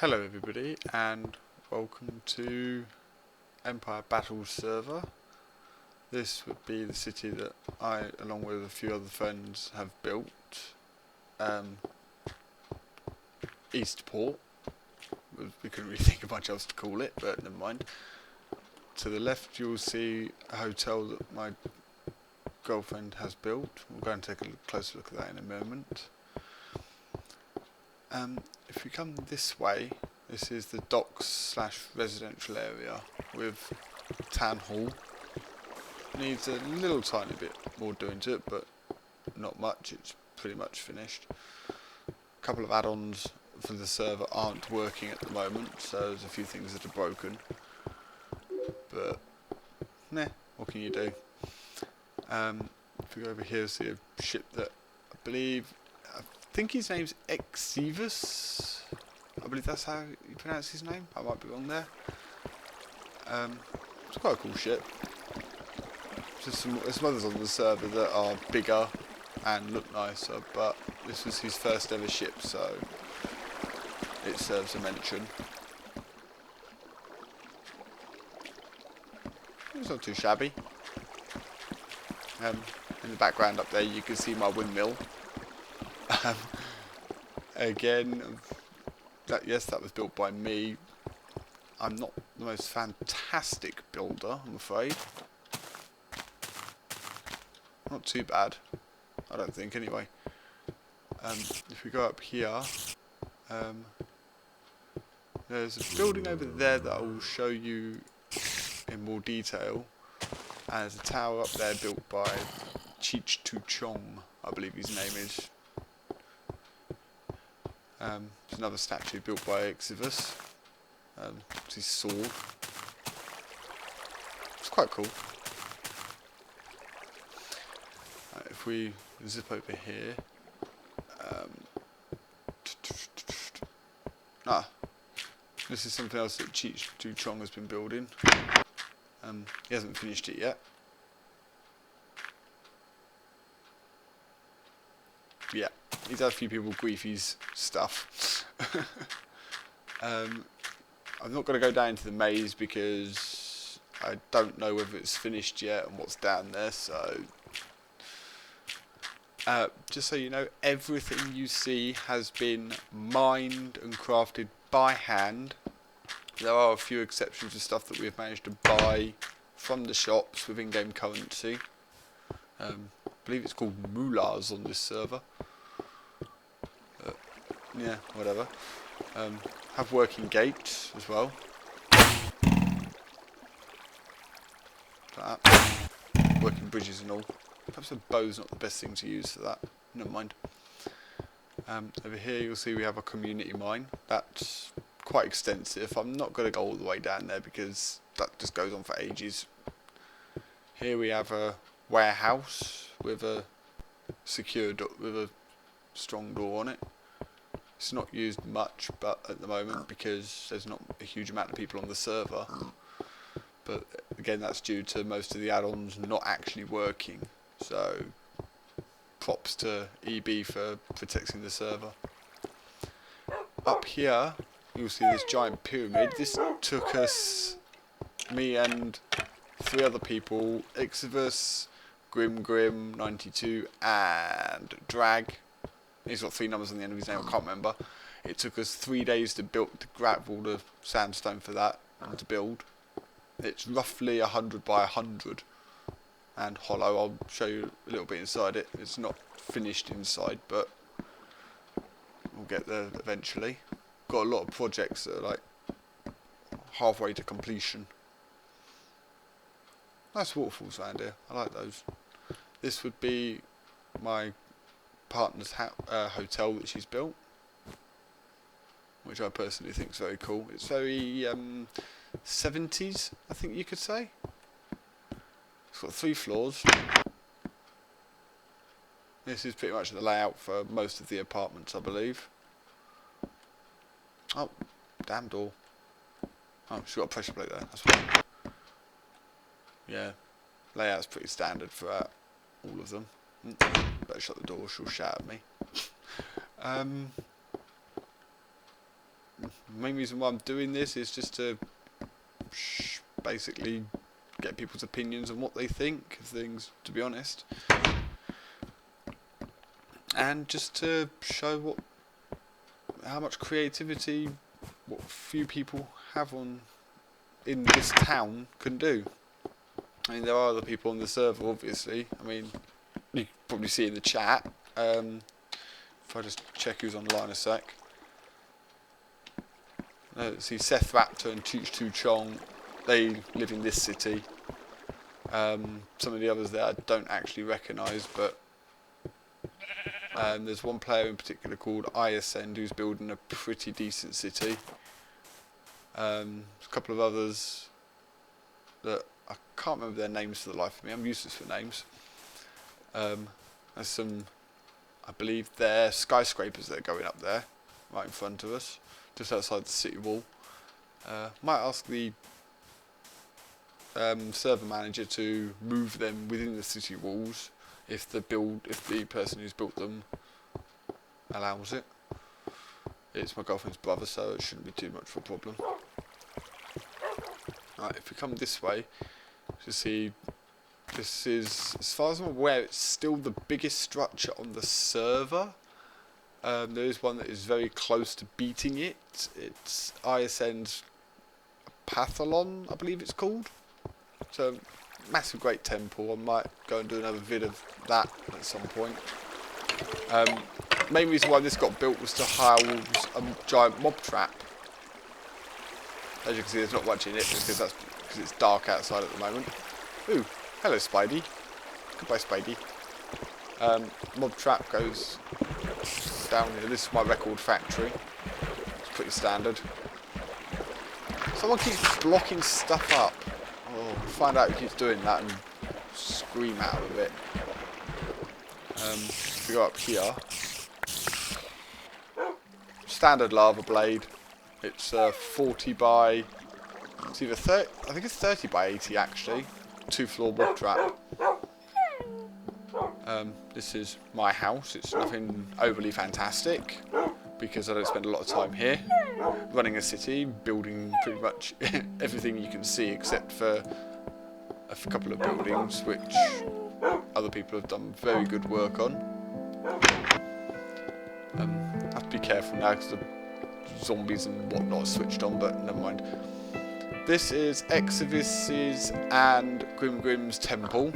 Hello everybody and welcome to Empire Battles server. This would be the city that I, along with a few other friends, have built. Eastport. We couldn't really think of much else to call it, but never mind. To the left you'll see a hotel that my girlfriend has built. We'll go and take a closer look at that in a moment. If we come this way, this is the docks / residential area with town hall. Needs a little tiny bit more doing to it, but not much. It's pretty much finished. A couple of add-ons for the server aren't working at the moment, so there's a few things that are broken. But nah, what can you do? If we go over here, see a ship that I think his name's Exivus. I believe that's how you pronounce his name. I might be wrong there. It's quite a cool ship. There's some others on the server that are bigger and look nicer, but this was his first ever ship, so it serves a mention. It's not too shabby. In the background up there you can see my windmill. Again, that was built by me. I'm not the most fantastic builder, I'm afraid. Not too bad, I don't think, anyway. If we go up here, there's a building over there that I will show you in more detail. And there's a tower up there built by Cheech Tu Chong, I believe his name is. There's another statue built by Exivus. It's his sword. It's quite cool. If we zip over here, this is something else that Cheech Tu Chong has been building. He hasn't finished it yet. Yeah, he's had a few people grief his stuff. I'm not going to go down to the maze because I don't know whether it's finished yet and what's down there, so just so you know, everything you see has been mined and crafted by hand. There are a few exceptions to stuff that we've managed to buy from the shops with in-game currency. I believe it's called moolahs on this server. Yeah, whatever. Have working gates as well. Like that. Working bridges and all. Perhaps a bow's not the best thing to use for that. Never mind. Over here you'll see we have a community mine. That's quite extensive. I'm not going to go all the way down there because that just goes on for ages. Here we have a warehouse with a with a strong door on it. It's not used much, but at the moment because there's not a huge amount of people on the server. But again, that's due to most of the add-ons not actually working. So props to EB for protecting the server. Up here, you'll see this giant pyramid. This took us, me and 3 other people, Exivus, Grim 92 and Drag. He's got 3 numbers on the end of his name, I can't remember. It took us 3 days to grab all the sandstone for that and to build. It's roughly 100 by 100 and hollow. I'll show you a little bit inside it. It's not finished inside, but we'll get there eventually. Got a lot of projects that are like halfway to completion. Nice waterfalls around here. I like those. This would be my partner's hotel that she's built, which I personally think is very cool. It's very 70s, I think you could say. It's got 3 floors. This is pretty much the layout for most of the apartments, I believe. Oh, damn door. Oh, she's got a pressure plate there, that's fine. Yeah, layout's pretty standard for all of them. Better shut the door, she'll shout at me. The main reason why I'm doing this is just to basically get people's opinions on what they think of things, to be honest, and just to show how much creativity what few people have in this town can do. I mean, there are other people on the server, obviously. I mean, you can probably see in the chat. If I just check who's online a sec. See, Seth Raptor and Chooch Choo Chong, they live in this city. Some of the others there I don't actually recognise, but there's one player in particular called Iascend who's building a pretty decent city. There's a couple of others that I can't remember their names for the life of me. I'm useless for names. There's some, I believe they're skyscrapers that are going up there, right in front of us, just outside the city wall. Might ask the server manager to move them within the city walls if the person who's built them allows it. It's my girlfriend's brother, so it shouldn't be too much of a problem. Right, if we come this way, you see this is, as far as I'm aware, it's still the biggest structure on the server. There is one that is very close to beating it. It's Iascend's Pathalon, I believe it's called. So, massive great temple. I might go and do another vid of that at some point. Main reason why this got built was to house a giant mob trap. As you can see, there's not much in it because it's dark outside at the moment. Ooh, hello Spidey. Goodbye Spidey. Mob trap goes down here. This is my record factory. It's pretty standard. Someone keeps blocking stuff up. Oh, find out who keeps doing that and scream out of it. If we go up here, standard lava blade. It's 40 by. It's either 30. I think it's 30 by 80 actually. 2-floor mob trap. This is my house. It's nothing overly fantastic because I don't spend a lot of time here running a city, building pretty much everything you can see except for a couple of buildings which other people have done very good work on. I have to be careful now because the zombies and whatnot are switched on, but never mind. This is Exodus's and Grim's temple.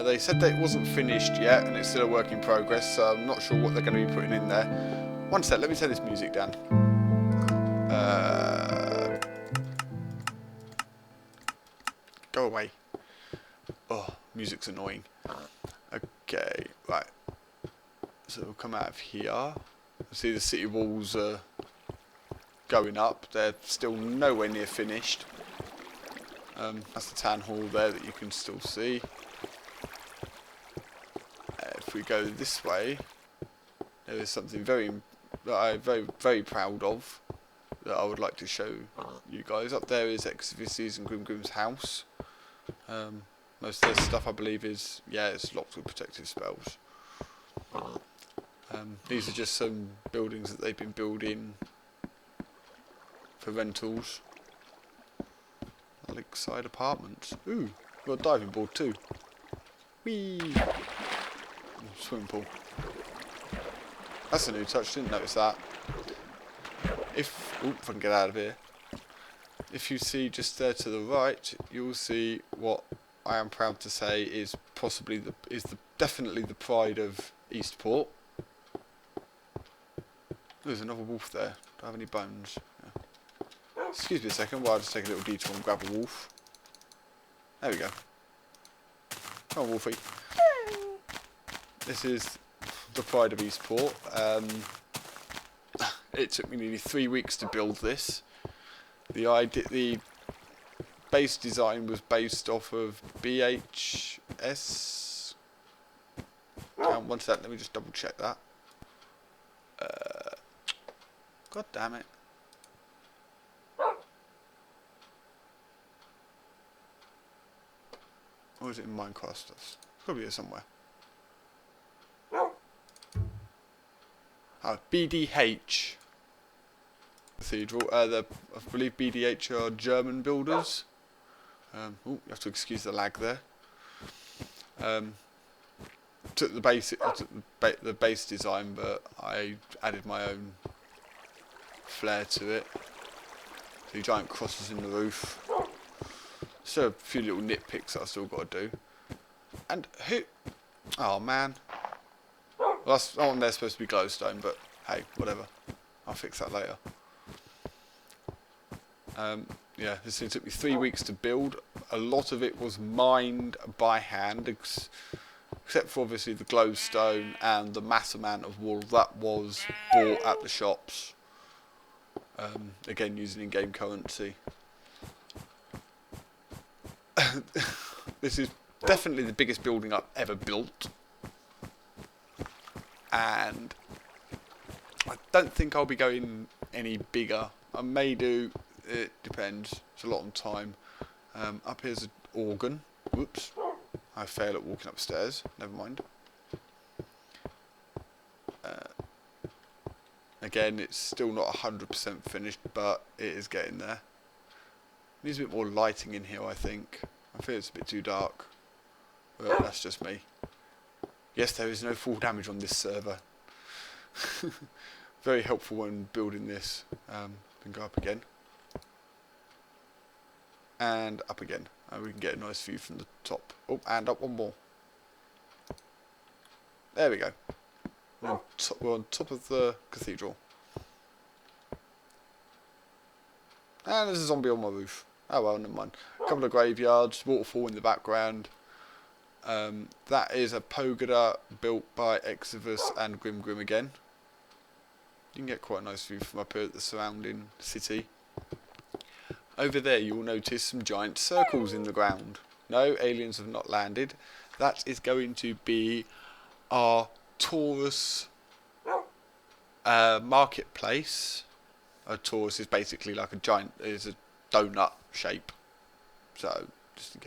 They said that it wasn't finished yet and it's still a work in progress, so I'm not sure what they're going to be putting in there. One sec, let me turn this music down. Go away. Oh, music's annoying. Okay, right. So we'll come out of here. See the city walls are going up. They're still nowhere near finished. That's the town hall there that you can still see. If we go this way, there is something that I'm very proud of that I would like to show you guys. Up there is Exodus's and Grim's house. Most of their stuff, I believe, is it's locked with protective spells. These are just some buildings that they've been building for rentals. Lakeside Apartments. Ooh, we've got a diving board too. Whee! Swimming pool. That's a new touch, didn't notice that. If I can get out of here. If you see just there to the right, you'll see what I am proud to say is definitely the pride of Eastport. There's another wolf there. Do I have any bones? Yeah. Excuse me a second while I just take a little detour and grab a wolf. There we go. Come on, Wolfie. This is the pride of Eastport. It took me nearly 3 weeks to build this. The base design was based off of BHS. One sec, let me just double check that. God damn it. Or is it in Minecraft stuff? It's probably here somewhere. BDH Cathedral. I believe BDH are German builders. You have to excuse the lag there. Took the base design, but I added my own flair to it. The giant crosses in the roof. So a few little nitpicks that I still got to do. And who? Oh man. Well, that's on there supposed to be glowstone, but hey, whatever. I'll fix that later. Yeah, this thing took me 3 weeks to build. A lot of it was mined by hand, except for obviously the glowstone and the mass amount of wool that was bought at the shops. Again, using in-game currency. This is definitely the biggest building I've ever built. And I don't think I'll be going any bigger. I may do, it depends. It's a lot on time. Up here's an organ. Whoops. I fail at walking upstairs. Never mind. Again, it's still not 100% finished, but it is getting there. Needs a bit more lighting in here, I think. I feel it's a bit too dark. But that's just me. Yes, there is no fall damage on this server. Very helpful when building this. Then go up again. And up again. And we can get a nice view from the top. Oh, and up one more. There we go. We're on top of the cathedral. And there's a zombie on my roof. Oh well, never mind. A couple of graveyards, waterfall in the background. That is a pagoda built by Exodus and Grim again. You can get quite a nice view from up here at the surrounding city. Over there you'll notice some giant circles in the ground. No, aliens have not landed. That is going to be our Taurus marketplace. A Taurus is basically like a giant, is a donut shape. So, just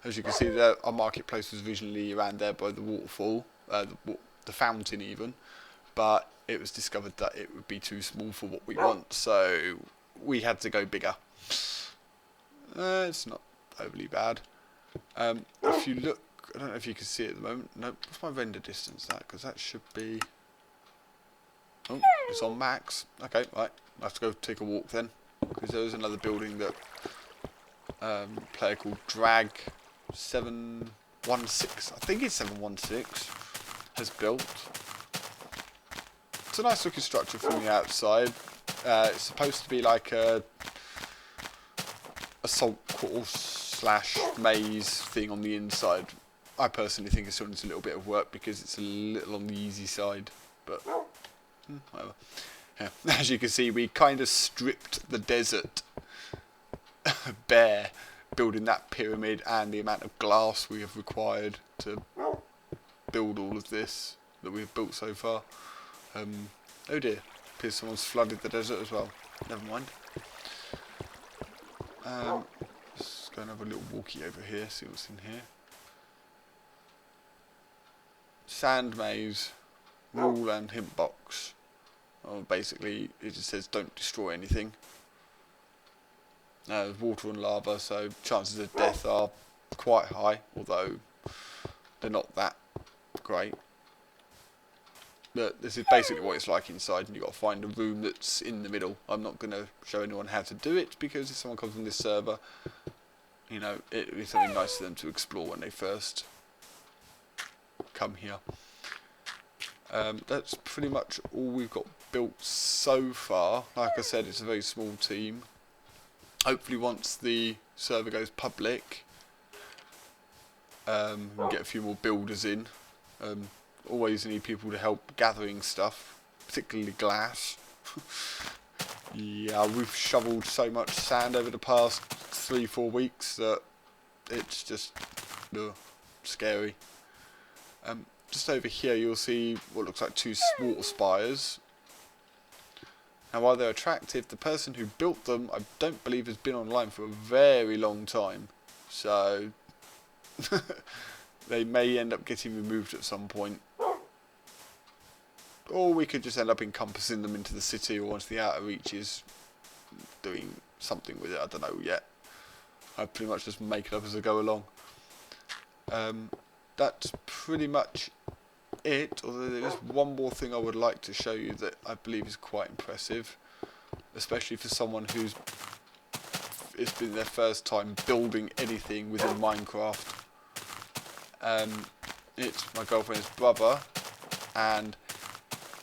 as you can see there, our marketplace was originally around there by the waterfall, the fountain even, but it was discovered that it would be too small for what we want, so we had to go bigger. It's not overly bad. If you look, I don't know if you can see it at the moment. No, what's my render distance at? Because that should be... Oh, it's on max. Okay, right. I have to go take a walk then. Because there is another building that a player called Drag716, I think it's 716, has built. It's a nice looking structure from the outside. It's supposed to be like a assault course / maze thing on the inside. I personally think it still needs a little bit of work because it's a little on the easy side, but whatever. Yeah. As you can see, we kind of stripped the desert bare, building that pyramid and the amount of glass we have required to build all of this that we've built so far. Oh dear, appears someone's flooded the desert as well. Never mind. Let's go and have a little walkie over here, see what's in here. Sand maze, wool and hint box. Oh, basically, it just says don't destroy anything. There's water and lava, so chances of death are quite high, although they're not that great. But this is basically what it's like inside, and you've got to find a room that's in the middle. I'm not going to show anyone how to do it, because if someone comes on this server, you know, it'll be something nice for them to explore when they first come here. That's pretty much all we've got built so far. Like I said, it's a very small team. Hopefully once the server goes public, we'll get a few more builders in. Always need people to help gathering stuff, particularly glass. Yeah, we've shoveled so much sand over the past 3-4 weeks that it's just scary. Just over here you'll see what looks like 2 water spires. Now while they're attractive, the person who built them I don't believe has been online for a very long time. So they may end up getting removed at some point. or we could just end up encompassing them into the city or onto the outer reaches, doing something with it. I don't know yet. I pretty much just make it up as I go along. That's pretty much it, although there is one more thing I would like to show you that I believe is quite impressive, especially for someone who's it's been their first time building anything within Minecraft. It's my girlfriend's brother, and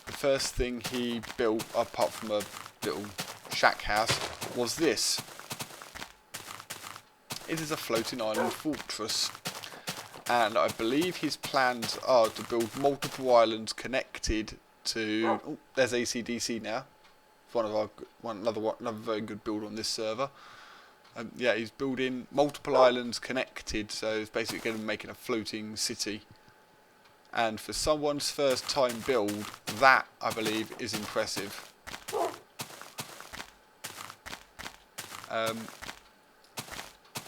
the first thing he built, apart from a little shack house, was this. It is a floating island fortress, and I believe his plans are to build multiple islands connected to. Oh, there's ACDC now. Another very good build on this server. Yeah, he's building multiple islands connected, so it's basically going to be making a floating city. And for someone's first time build, that I believe is impressive.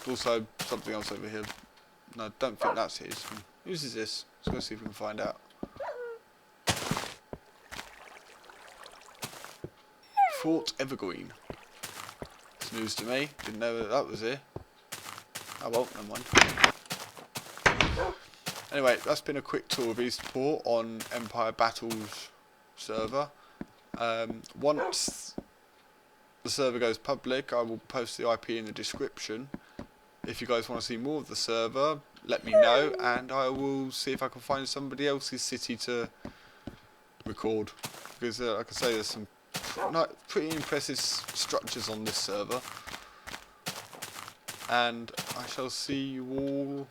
Also, something else over here. No, I don't think that's his. Whose is this? Let's go see if we can find out. Fort Evergreen. It's news to me. Didn't know that was here. Oh well, never mind. Anyway, that's been a quick tour of Eastport on Empire Battles server. Once the server goes public, I will post the IP in the description. If you guys want to see more of the server, let me know, and I will see if I can find somebody else's city to record. Because, like I say, there's some pretty impressive structures on this server. And I shall see you all,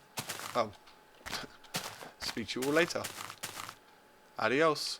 well, speak to you all later. Adios.